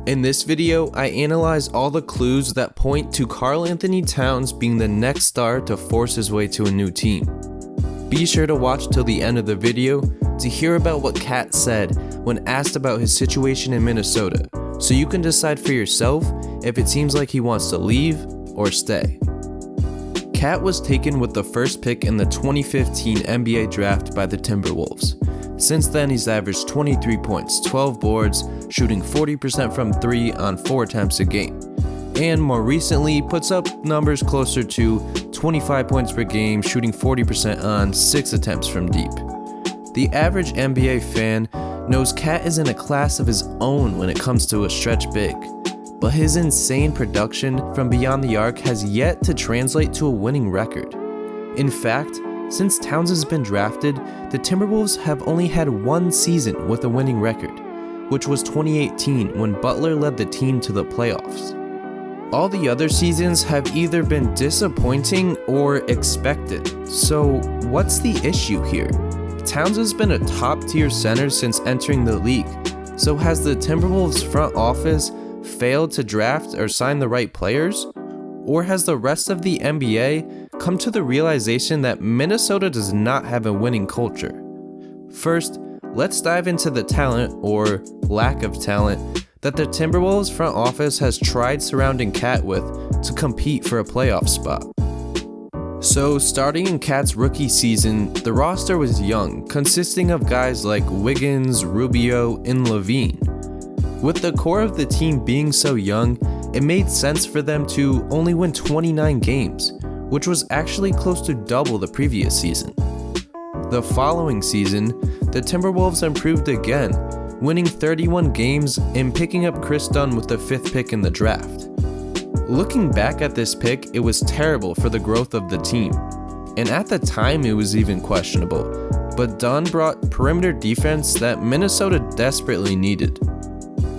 In this video, I analyze all the clues that point to Karl-Anthony Towns being the next star to force his way to a new team. Be sure to watch till the end of the video to hear about what Cat said when asked about his situation in Minnesota, so you can decide for yourself if it seems like he wants to leave or stay. Cat was taken with the first pick in the 2015 NBA draft by the Timberwolves. Since then, he's averaged 23 points, 12 boards, shooting 40% from 3 on 4 attempts a game. And more recently, puts up numbers closer to 25 points per game, shooting 40% on 6 attempts from deep. The average NBA fan knows Cat is in a class of his own when it comes to a stretch big, but his insane production from beyond the arc has yet to translate to a winning record. In fact, since Towns has been drafted, the Timberwolves have only had one season with a winning record, which was 2018 when Butler led the team to the playoffs. All the other seasons have either been disappointing or expected. So what's the issue here? Towns has been a top-tier center since entering the league. So has the Timberwolves front office failed to draft or sign the right players? Or has the rest of the NBA come to the realization that Minnesota does not have a winning culture? First, let's dive into the talent, or lack of talent, that the Timberwolves front office has tried surrounding Cat with to compete for a playoff spot. So, starting in Cat's rookie season, the roster was young, consisting of guys like Wiggins, Rubio, and Levine. With the core of the team being so young, it made sense for them to only win 29 games, which was actually close to double the previous season. The following season, the Timberwolves improved again, winning 31 games and picking up Chris Dunn with the 5th pick in the draft. Looking back at this pick, it was terrible for the growth of the team, and at the time it was even questionable, but Dunn brought perimeter defense that Minnesota desperately needed.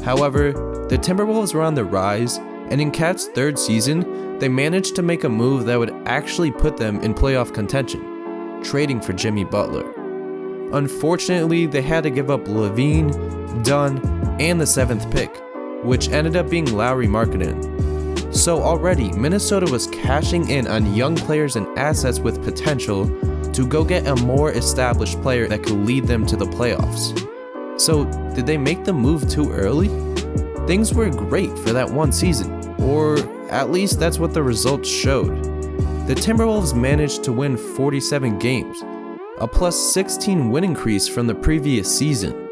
However, the Timberwolves were on the rise, and in Cat's 3rd season, they managed to make a move that would actually put them in playoff contention, trading for Jimmy Butler. Unfortunately, they had to give up Levine, Dunn, and the 7th pick, which ended up being Lauri Markkanen. So already, Minnesota was cashing in on young players and assets with potential to go get a more established player that could lead them to the playoffs. So, did they make the move too early? Things were great for that one season, or at least that's what the results showed. The Timberwolves managed to win 47 games, a plus 16 win increase from the previous season.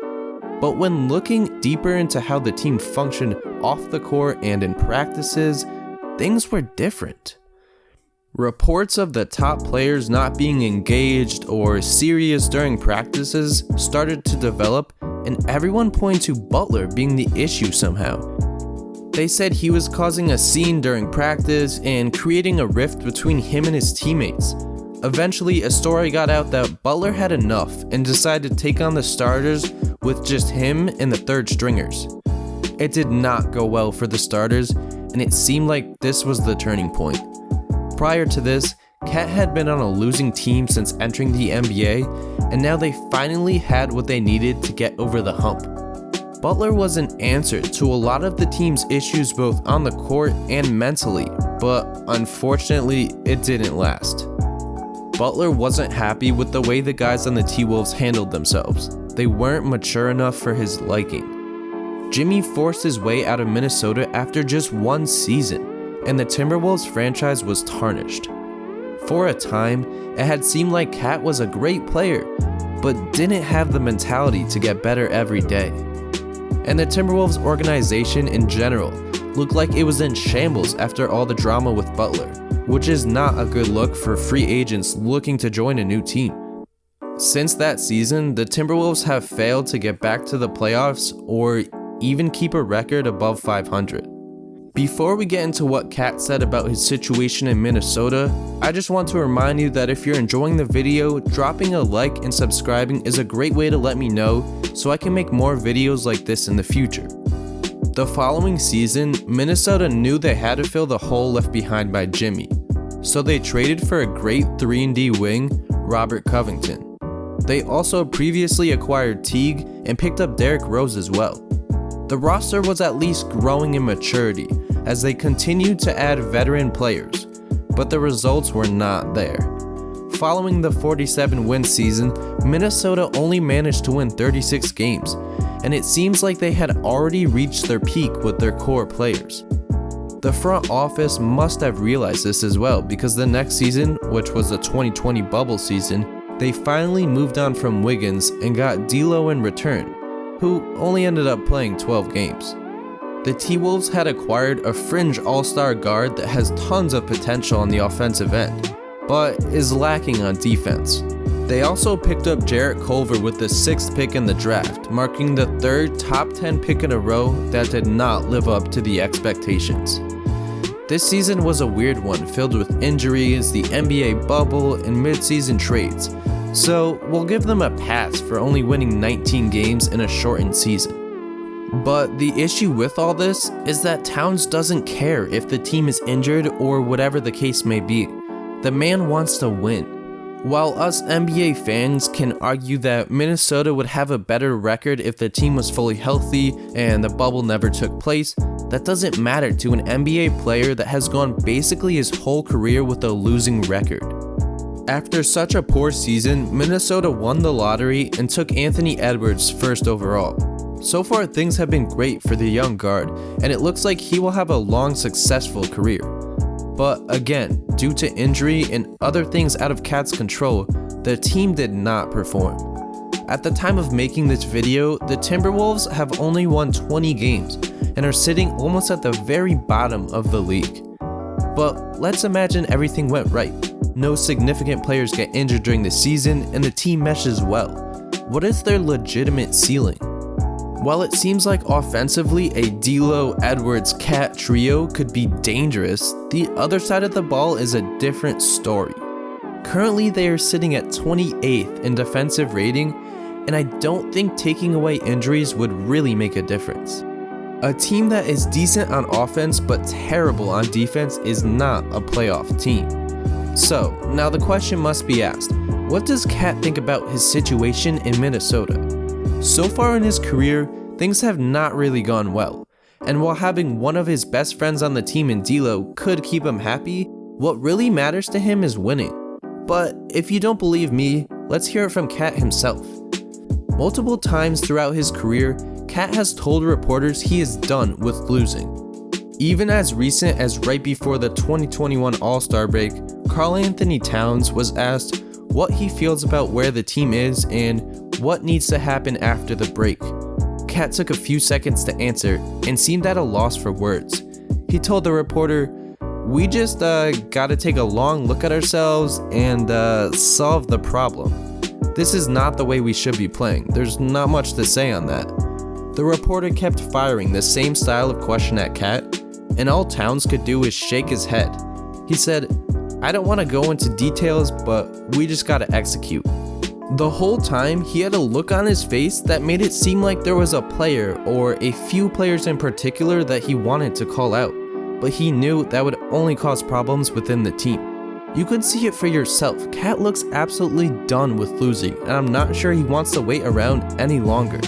But when looking deeper into how the team functioned off the court and in practices, things were different. Reports of the top players not being engaged or serious during practices started to develop, and everyone pointed to Butler being the issue somehow. They said he was causing a scene during practice and creating a rift between him and his teammates. Eventually, a story got out that Butler had enough and decided to take on the starters with just him and the 3rd stringers. It did not go well for the starters, and it seemed like this was the turning point. Prior to this, Cat had been on a losing team since entering the NBA, and now they finally had what they needed to get over the hump. Butler was an answer to a lot of the team's issues both on the court and mentally, but unfortunately, it didn't last. Butler wasn't happy with the way the guys on the T-Wolves handled themselves. They weren't mature enough for his liking. Jimmy forced his way out of Minnesota after just one season, and the Timberwolves franchise was tarnished. For a time, it had seemed like Cat was a great player, but didn't have the mentality to get better every day. And the Timberwolves organization in general looked like it was in shambles after all the drama with Butler, which is not a good look for free agents looking to join a new team. Since that season, the Timberwolves have failed to get back to the playoffs or even keep a record above 500. Before we get into what Cat said about his situation in Minnesota, I just want to remind you that if you're enjoying the video, dropping a like and subscribing is a great way to let me know so I can make more videos like this in the future. The following season, Minnesota knew they had to fill the hole left behind by Jimmy, so they traded for a great 3-and-D wing, Robert Covington. They also previously acquired Teague and picked up Derrick Rose as well. The roster was at least growing in maturity as they continued to add veteran players, but the results were not there. Following the 47-win season, Minnesota only managed to win 36 games, and it seems like they had already reached their peak with their core players. The front office must have realized this as well, because the next season, which was the 2020 bubble season, they finally moved on from Wiggins and got D'Lo in return, who only ended up playing 12 games. The T-Wolves had acquired a fringe all-star guard that has tons of potential on the offensive end, but is lacking on defense. They also picked up Jarrett Culver with the 6th pick in the draft, marking the 3rd top 10 pick in a row that did not live up to the expectations. This season was a weird one, filled with injuries, the NBA bubble, and mid-season trades, so we'll give them a pass for only winning 19 games in a shortened season. But the issue with all this is that Towns doesn't care if the team is injured or whatever the case may be. The man wants to win. While us NBA fans can argue that Minnesota would have a better record if the team was fully healthy and the bubble never took place, that doesn't matter to an NBA player that has gone basically his whole career with a losing record. After such a poor season, Minnesota won the lottery and took Anthony Edwards first overall. So far, things have been great for the young guard, and it looks like he will have a long, successful career. But again, due to injury and other things out of KAT's control, the team did not perform. At the time of making this video, the Timberwolves have only won 20 games and are sitting almost at the very bottom of the league. But let's imagine everything went right. No significant players get injured during the season and the team meshes well. What is their legitimate ceiling? While it seems like offensively a D'Lo, Edwards, KAT trio could be dangerous, the other side of the ball is a different story. Currently they are sitting at 28th in defensive rating, and I don't think taking away injuries would really make a difference. A team that is decent on offense but terrible on defense is not a playoff team. So now the question must be asked, what does KAT think about his situation in Minnesota? So far in his career, things have not really gone well, and while having one of his best friends on the team in D'Lo could keep him happy, what really matters to him is winning. But if you don't believe me, let's hear it from KAT himself. Multiple times throughout his career, KAT has told reporters he is done with losing. Even as recent as right before the 2021 All-Star break, Karl-Anthony Towns was asked what he feels about where the team is and what needs to happen after the break. KAT took a few seconds to answer and seemed at a loss for words. He told the reporter, "We just gotta take a long look at ourselves and solve the problem. This is not the way we should be playing. There's not much to say on that." The reporter kept firing the same style of question at KAT, and all Towns could do was shake his head. He said, "I don't want to go into details, but we just gotta execute." The whole time, he had a look on his face that made it seem like there was a player or a few players in particular that he wanted to call out, but he knew that would only cause problems within the team. You can see it for yourself. KAT looks absolutely done with losing, and I'm not sure he wants to wait around any longer.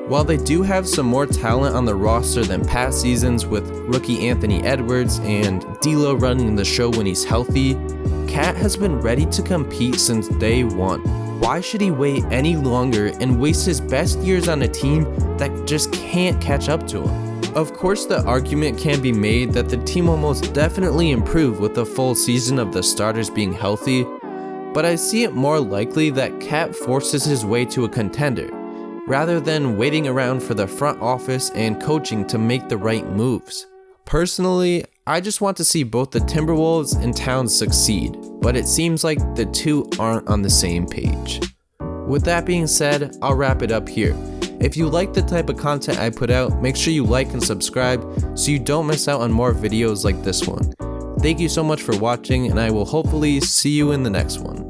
While they do have some more talent on the roster than past seasons with rookie Anthony Edwards and D'Lo running the show when he's healthy, KAT has been ready to compete since day one. Why should he wait any longer and waste his best years on a team that just can't catch up to him? Of course, the argument can be made that the team will most definitely improve with a full season of the starters being healthy, but I see it more likely that KAT forces his way to a contender, rather than waiting around for the front office and coaching to make the right moves. Personally, I just want to see both the Timberwolves and Towns succeed, but it seems like the two aren't on the same page. With that being said, I'll wrap it up here. If you like the type of content I put out, make sure you like and subscribe so you don't miss out on more videos like this one. Thank you so much for watching, and I will hopefully see you in the next one.